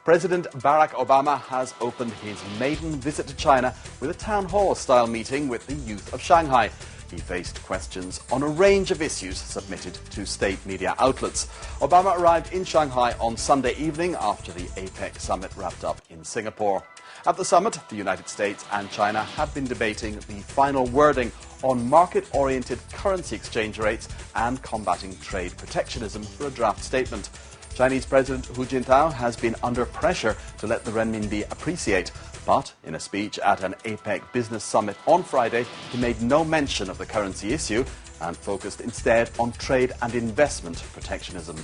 President Barack Obama has opened his maiden visit to China with a town hall-style meeting with the youth of Shanghai. He faced questions on a range of issues submitted to state media outlets. Obama arrived in Shanghai on Sunday evening after the APEC summit wrapped up in Singapore. At the summit, the United States and China have been debating the final wording on market-oriented currency exchange rates and combating trade protectionism for a draft statement. Chinese President Hu Jintao has been under pressure to let the renminbi appreciate, but in a speech at an APEC business summit on Friday, he made no mention of the currency issue and focused instead on trade and investment protectionism.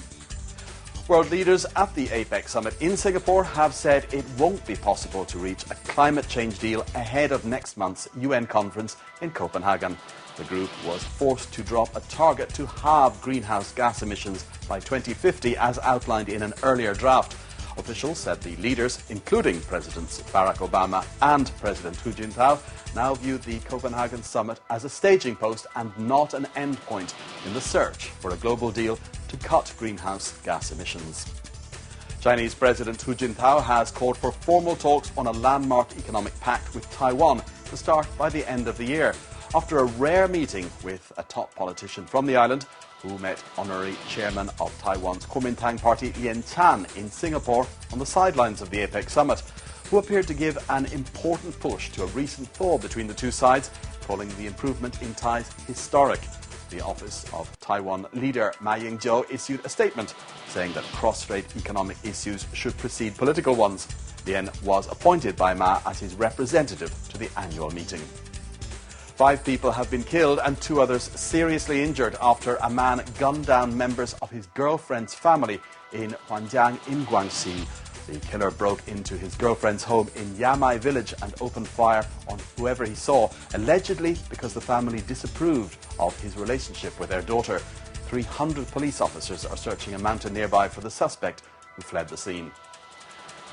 World leaders at the APEC summit in Singapore have said it won't be possible to reach a climate change deal ahead of next month's UN conference in Copenhagen. The group was forced to drop a target to halve greenhouse gas emissions by 2050 as outlined in an earlier draft. Officials said the leaders, including Presidents Barack Obama and President Hu Jintao, now view the Copenhagen summit as a staging post and not an end point in the search for a global deal to cut greenhouse gas emissions. Chinese President Hu Jintao has called for formal talks on a landmark economic pact with Taiwan to start by the end of the year, after a rare meeting with a top politician from the island who met honorary chairman of Taiwan's Kuomintang party Lien Chan in Singapore on the sidelines of the APEC summit, who appeared to give an important push to a recent thaw between the two sides, calling the improvement in ties historic. The office of Taiwan leader Ma Ying-jeou issued a statement saying that cross-strait economic issues should precede political ones. Lien was appointed by Ma as his representative to the annual meeting. 5 people have been killed and 2 others seriously injured after a man gunned down members of his girlfriend's family in Huanjiang in Guangxi. The killer broke into his girlfriend's home in Yamai village and opened fire on whoever he saw, allegedly because the family disapproved of his relationship with their daughter. 300 police officers are searching a mountain nearby for the suspect who fled the scene.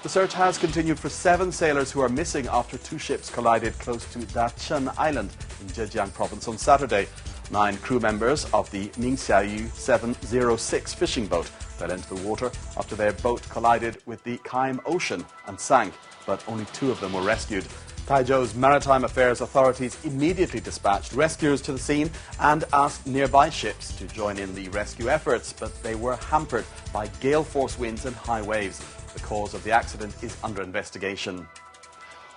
The search has continued for 7 sailors who are missing after 2 ships collided close to Dacheng Island in Zhejiang province on Saturday. 9 crew members of the Ningxiayu 706 fishing boat fell into the water after their boat collided with the Kaim Ocean and sank, but only 2 of them were rescued. Taizhou's Maritime Affairs authorities immediately dispatched rescuers to the scene and asked nearby ships to join in the rescue efforts, but they were hampered by gale force winds and high waves. The cause of the accident is under investigation.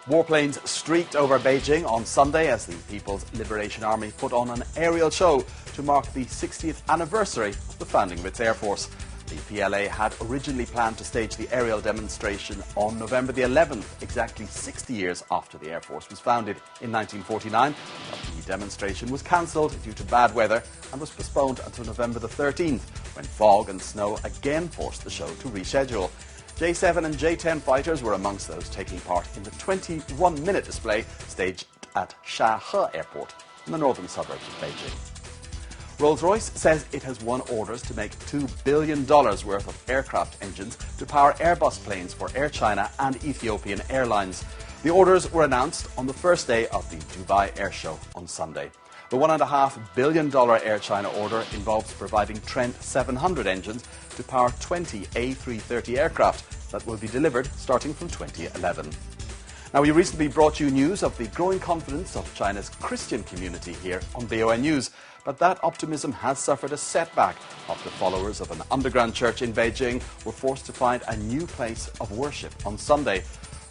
Warplanes streaked over Beijing on Sunday as the People's Liberation Army put on an aerial show to mark the 60th anniversary of the founding of its Air Force. The PLA had originally planned to stage the aerial demonstration on November the 11th, exactly 60 years after the Air Force was founded in 1949. But the demonstration was cancelled due to bad weather and was postponed until November the 13th, when fog and snow again forced the show to reschedule. J-7 and J-10 fighters were amongst those taking part in the 21-minute display staged at Shahe Airport in the northern suburbs of Beijing. Rolls-Royce says it has won orders to make $2 billion worth of aircraft engines to power Airbus planes for Air China and Ethiopian Airlines. The orders were announced on the first day of the Dubai Air Show on Sunday. The $1.5 billion Air China order involves providing Trent 700 engines to power 20 A330 aircraft that will be delivered starting from 2011. Now, we recently brought you news of the growing confidence of China's Christian community here on BON News, but that optimism has suffered a setback after followers of an underground church in Beijing were forced to find a new place of worship on Sunday.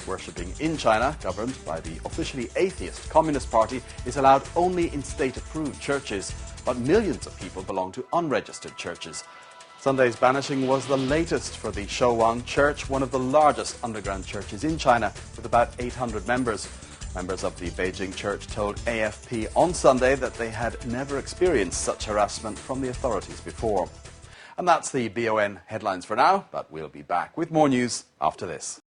Worshipping in China, governed by the officially atheist Communist Party, is allowed only in state-approved churches, but millions of people belong to unregistered churches. Sunday's banishing was the latest for the Shouwang Church, one of the largest underground churches in China, with about 800 members. Members of the Beijing church told AFP on Sunday that they had never experienced such harassment from the authorities before. And that's the BON headlines for now, but we'll be back with more news after this.